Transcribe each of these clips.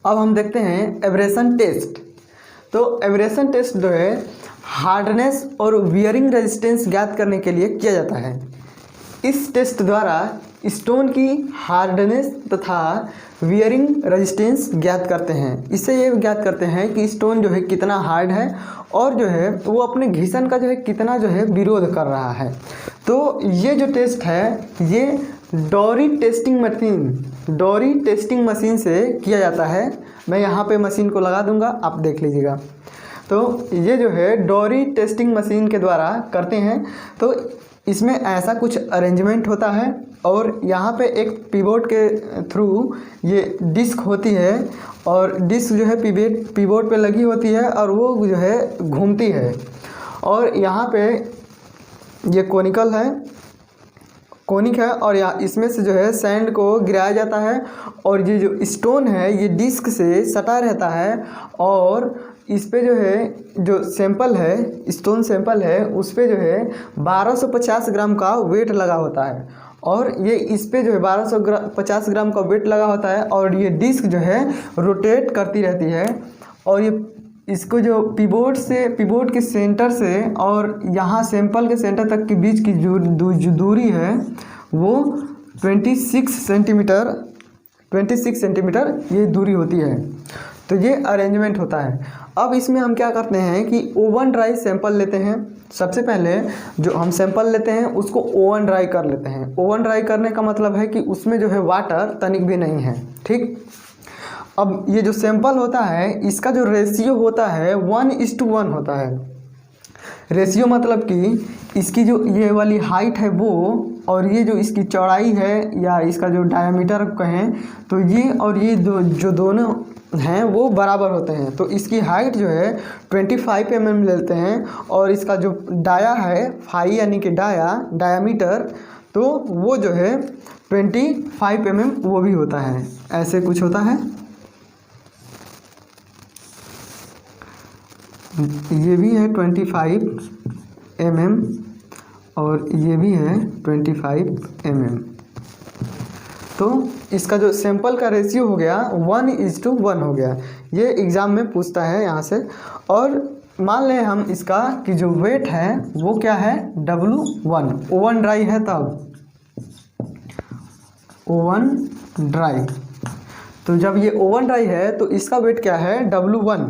अब हम देखते हैं एब्रेशन टेस्ट। तो एब्रेशन टेस्ट जो है हार्डनेस और वियरिंग रेजिस्टेंस ज्ञात करने के लिए किया जाता है। इस टेस्ट द्वारा स्टोन की हार्डनेस तथा वियरिंग रेजिस्टेंस ज्ञात करते हैं। इससे ये ज्ञात करते हैं कि स्टोन जो है कितना हार्ड है और जो है वो अपने घिसन का जो है कितना जो है विरोध कर रहा है। तो ये जो टेस्ट है ये डोरी टेस्टिंग मशीन से किया जाता है। मैं यहाँ पे मशीन को लगा दूंगा, आप देख लीजिएगा। तो ये जो है डोरी टेस्टिंग मशीन के द्वारा करते हैं। तो इसमें ऐसा कुछ अरेंजमेंट होता है और यहाँ पे एक पिवोट के थ्रू ये डिस्क होती है और डिस्क जो है पिवोट पे लगी होती है और वो जो है घूमती है और यहाँ पे ये कोनिक है और यहाँ इसमें से जो है सैंड को गिराया जाता है और ये जो स्टोन है ये डिस्क से सटा रहता है और इस पे जो है जो सैंपल है स्टोन सैंपल है उस पे जो है 1250 ग्राम का वेट लगा होता है और ये इस पे जो है 1250 ग्राम का वेट लगा होता है और ये डिस्क जो है रोटेट करती रहती है और ये इसको जो पिवोट के सेंटर से और यहाँ सैंपल के सेंटर तक के बीच की जो दूरी है वो 26 सेंटीमीटर ये दूरी होती है। तो ये अरेंजमेंट होता है। अब इसमें हम क्या करते हैं कि ओवन ड्राई सैंपल लेते हैं। सबसे पहले जो हम सैंपल लेते हैं उसको ओवन ड्राई कर लेते हैं। ओवन ड्राई करने का मतलब है कि उसमें जो है वाटर तनिक भी नहीं है, ठीक। अब ये जो सैंपल होता है इसका जो रेशियो होता है 1:1 होता है। रेशियो मतलब कि इसकी जो ये वाली हाइट है वो और ये जो इसकी चौड़ाई है या इसका जो डायमीटर कहें तो ये और ये जो दोनों हैं वो बराबर होते हैं। तो इसकी हाइट जो है 25 mm लेते हैं और इसका जो डाया है फाई यानी कि डायामीटर तो वो जो है 25 mm वो भी होता है। ऐसे कुछ होता है। ये भी है 25 mm और ये भी है 25 mm। तो इसका जो सैंपल का रेशियो हो गया 1:1 हो गया। ये एग्ज़ाम में पूछता है यहाँ से। और मान लें हम इसका कि जो वेट है वो क्या है W1। ओवन ड्राई है तब ओवन ड्राई। तो जब ये ओवन ड्राई है तो इसका वेट क्या है W1।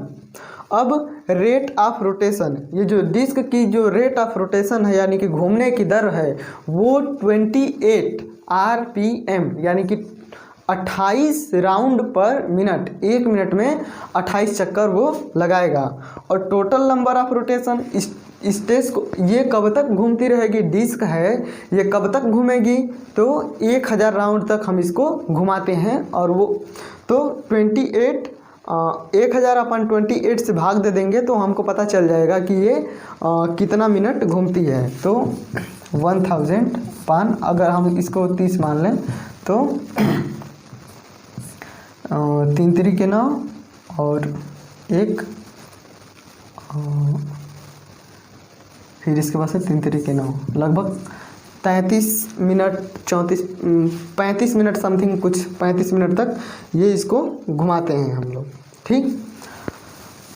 अब रेट ऑफ रोटेशन, ये जो डिस्क की जो रेट ऑफ रोटेशन है यानी कि घूमने की दर है वो 28 RPM यानी कि 28 राउंड पर मिनट। 1 मिनट में 28 चक्कर वो लगाएगा। और टोटल नंबर ऑफ रोटेशन इस टेस्ट को ये कब तक घूमती रहेगी, डिस्क है ये कब तक घूमेगी तो 1000 राउंड तक हम इसको घुमाते हैं और वो तो 1000/28 से भाग दे देंगे तो हमको पता चल जाएगा कि ये कितना मिनट घूमती है। तो 1000 पान अगर हम इसको 30 मान लें तो 3 3 9 और 1 फिर इसके बाद से 3 3 9 लगभग 35 मिनट समथिंग कुछ 35 मिनट तक ये इसको घुमाते हैं हम लोग, ठीक।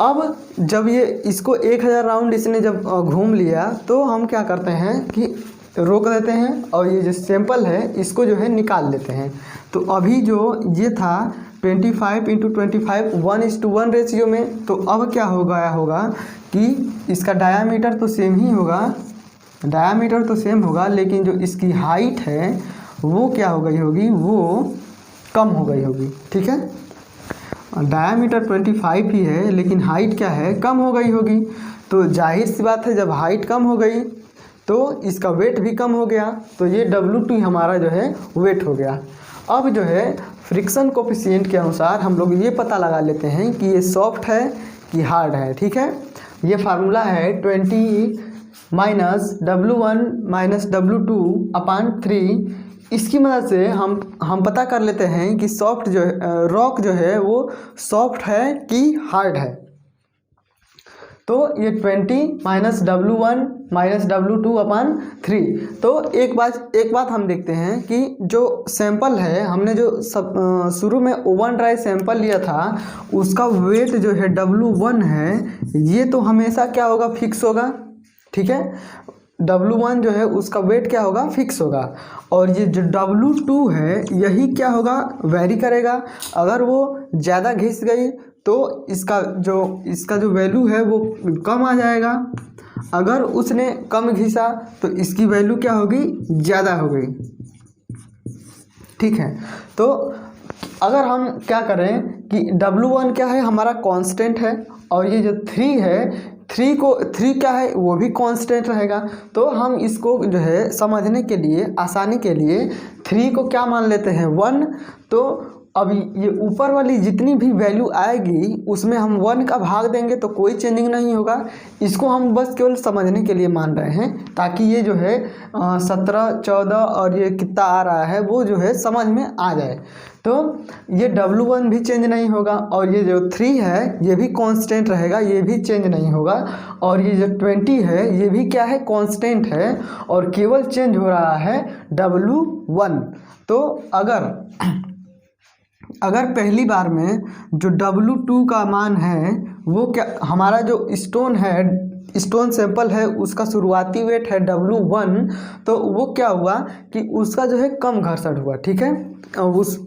अब जब ये इसको 1000 राउंड इसने जब घूम लिया तो हम क्या करते हैं कि रोक देते हैं और ये जो सैंपल है इसको जो है निकाल लेते हैं। तो अभी जो ये था 25 × 25 1:1 रेशियो में, तो अब क्या हो गया होगा कि इसका डायामीटर तो सेम ही होगा, डायामीटर तो सेम होगा लेकिन जो इसकी हाइट है वो क्या हो गई होगी, वो कम हो गई होगी, ठीक है। डायामीटर 25 ही है लेकिन हाइट क्या है, कम हो गई होगी। तो जाहिर सी बात है जब हाइट कम हो गई तो इसका वेट भी कम हो गया। तो ये W2 हमारा जो है वेट हो गया। अब जो है फ्रिक्शन कोफिशिएंट के अनुसार हम लोग ये पता लगा लेते हैं कि ये सॉफ्ट है कि हार्ड है, ठीक है। ये फार्मूला है 20 - W1 - W2/3। इसकी मदद से हम पता कर लेते हैं कि सॉफ्ट जो रॉक जो है वो सॉफ्ट है कि हार्ड है। तो ये 20 minus W1 minus W2 upon 3। तो एक बात हम देखते हैं कि जो सैंपल है, हमने जो शुरू में ओवन ड्राई सैंपल लिया था उसका वेट जो है W1 है, ये तो हमेशा क्या होगा, फिक्स होगा। ठीक है, W1 जो है उसका वेट क्या होगा, फिक्स होगा। और ये जो W2 है यही क्या होगा, वेरी करेगा। अगर वो ज़्यादा घिस गई तो इसका जो वैल्यू है वो कम आ जाएगा। अगर उसने कम घिसा तो इसकी वैल्यू क्या होगी, ज़्यादा हो गई। ठीक है, तो अगर हम क्या करें कि W1 क्या है, हमारा कांस्टेंट है, और ये जो 3 है, 3 क्या है, वो भी कांस्टेंट रहेगा। तो हम इसको जो है समझने के लिए, आसानी के लिए 3 को क्या मान लेते हैं, 1। तो अब ये ऊपर वाली जितनी भी वैल्यू आएगी उसमें हम 1 का भाग देंगे तो कोई चेंजिंग नहीं होगा। इसको हम बस केवल समझने के लिए मान रहे हैं, ताकि ये जो है 17, 14 और ये कितना आ रहा है वो जो है समझ में आ जाए। तो ये W1 भी चेंज नहीं होगा, और ये जो 3 है ये भी कांस्टेंट रहेगा, ये भी चेंज नहीं होगा। और ये जो 20 है ये भी क्या है, कांस्टेंट है, और केवल चेंज हो रहा है W1। तो अगर पहली बार में जो W2 का मान है वो क्या, हमारा जो स्टोन सैंपल है उसका शुरुआती वेट है W1, तो वो क्या हुआ कि उसका जो है कम घर्षण हुआ। ठीक है, उस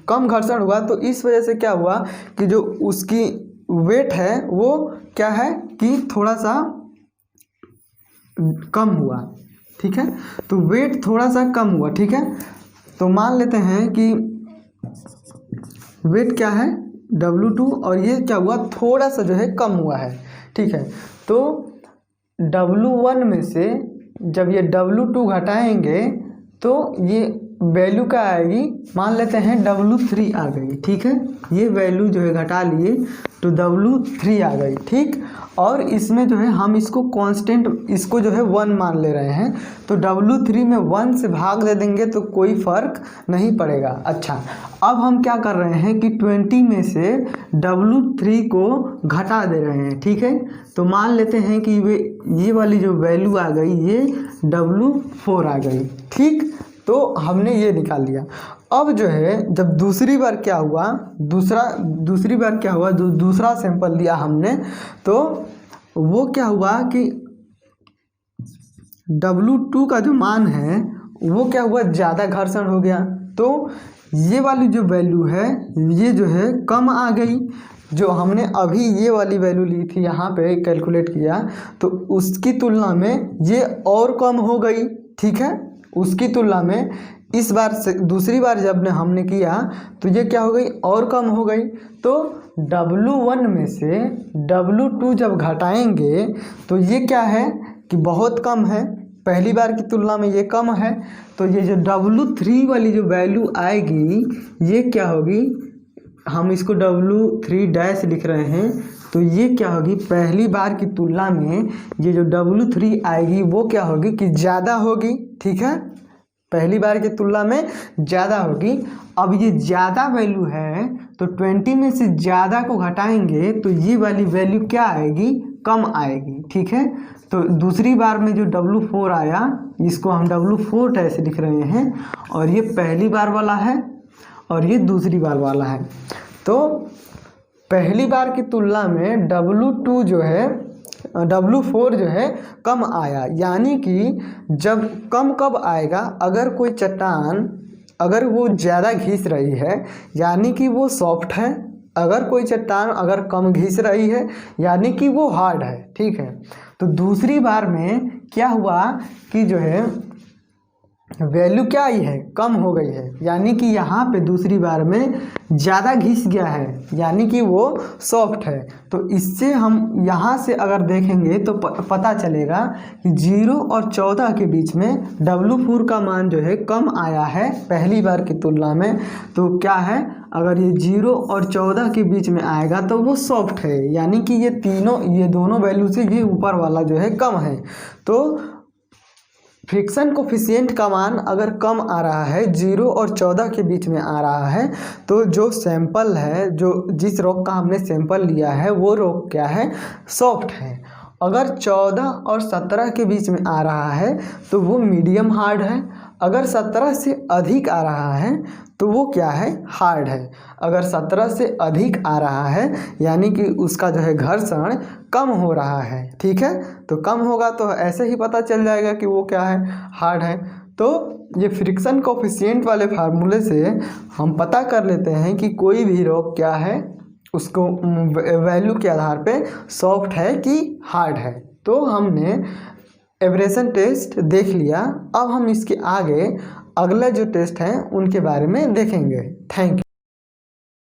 कम घर्षण हुआ तो इस वजह से क्या हुआ कि जो उसकी वेट है वो क्या है कि थोड़ा सा कम हुआ। ठीक है, तो वेट थोड़ा सा कम हुआ। ठीक है, तो मान लेते हैं कि वेट क्या है W2, और ये क्या हुआ, थोड़ा सा जो है कम हुआ है। ठीक है, तो W1 में से जब ये W2 घटाएंगे तो ये वैल्यू क्या आएगी, मान लेते हैं W3 आ गई। ठीक है, ये वैल्यू जो है घटा लिए तो W3 आ गई। ठीक, और इसमें जो है हम इसको कांस्टेंट, इसको जो है 1 मान ले रहे हैं, तो W3 में 1 से भाग दे देंगे तो कोई फ़र्क नहीं पड़ेगा। अच्छा, अब हम क्या कर रहे हैं कि 20 में से W3 को घटा दे रहे हैं। ठीक है, तो मान लेते हैं कि ये वाली जो वैल्यू आ गई ये W4 आ गई। ठीक, तो हमने ये निकाल लिया। अब जो है जब दूसरी बार क्या हुआ, दूसरा सैंपल लिया हमने, तो वो क्या हुआ कि W2 का जो मान है वो क्या हुआ, ज़्यादा घर्षण हो गया। तो ये वाली जो वैल्यू है ये जो है कम आ गई। जो हमने अभी ये वाली वैल्यू ली थी यहाँ पे कैलकुलेट किया तो उसकी तुलना में ये और कम हो गई। ठीक है, उसकी तुलना में इस बार से दूसरी बार जब हमने किया तो ये क्या हो गई, और कम हो गई। तो W1 में से W2 जब घटाएंगे तो ये क्या है कि बहुत कम है, पहली बार की तुलना में ये कम है। तो ये जो W3 वाली जो वैल्यू आएगी ये क्या होगी, हम इसको W3 डैश लिख रहे हैं, तो ये क्या होगी, पहली बार की तुलना में ये जो W3 आएगी वो क्या होगी कि ज़्यादा होगी। ठीक है, पहली बार की तुलना में ज़्यादा होगी। अब ये ज़्यादा वैल्यू है तो 20 में से ज़्यादा को घटाएंगे तो ये वाली वैल्यू क्या आएगी, कम आएगी। ठीक है, तो दूसरी बार में जो W4 आया इसको हम W4 ऐसे लिख रहे हैं, और ये पहली बार वाला है और ये दूसरी बार वाला है। तो पहली बार की तुलना में W4 जो है कम आया, यानी कि जब कम कब आएगा, अगर कोई चट्टान अगर वो ज़्यादा घिस रही है यानी कि वो सॉफ्ट है, अगर कोई चट्टान अगर कम घिस रही है यानी कि वो हार्ड है। ठीक है, तो दूसरी बार में क्या हुआ कि जो है वैल्यू क्या आई है, कम हो गई है, यानी कि यहाँ पे दूसरी बार में ज़्यादा घिस गया है यानी कि वो सॉफ्ट है। तो इससे हम यहाँ से अगर देखेंगे तो पता चलेगा कि 0 और 14 के बीच में W4 का मान जो है कम आया है पहली बार की तुलना में। तो क्या है, अगर ये 0 और 14 के बीच में आएगा तो वो सॉफ्ट है, यानी कि ये दोनों वैल्यू से ये ऊपर वाला जो है कम है। तो फ्रिक्शन कोफिशिएंट का मान अगर कम आ रहा है 0 और 14 के बीच में आ रहा है तो जो सैंपल है, जो जिस रॉक का हमने सैंपल लिया है वो रॉक क्या है, सॉफ्ट है। अगर 14 और 17 के बीच में आ रहा है तो वो मीडियम हार्ड है। अगर 17 से अधिक आ रहा है तो वो क्या है, हार्ड है। अगर 17 से अधिक आ रहा है यानी कि उसका जो है घर्षण कम हो रहा है, ठीक है। तो कम होगा तो ऐसे ही पता चल जाएगा कि वो क्या है, हार्ड है। तो ये फ्रिक्शन कोफिशिएंट वाले फार्मूले से हम पता कर लेते हैं कि कोई भी रॉक क्या है, उसको वैल्यू के आधार पे सॉफ्ट है कि हार्ड है। तो हमने एब्रेशन टेस्ट देख लिया। अब हम इसके आगे अगला जो टेस्ट है उनके बारे में देखेंगे। Thank you.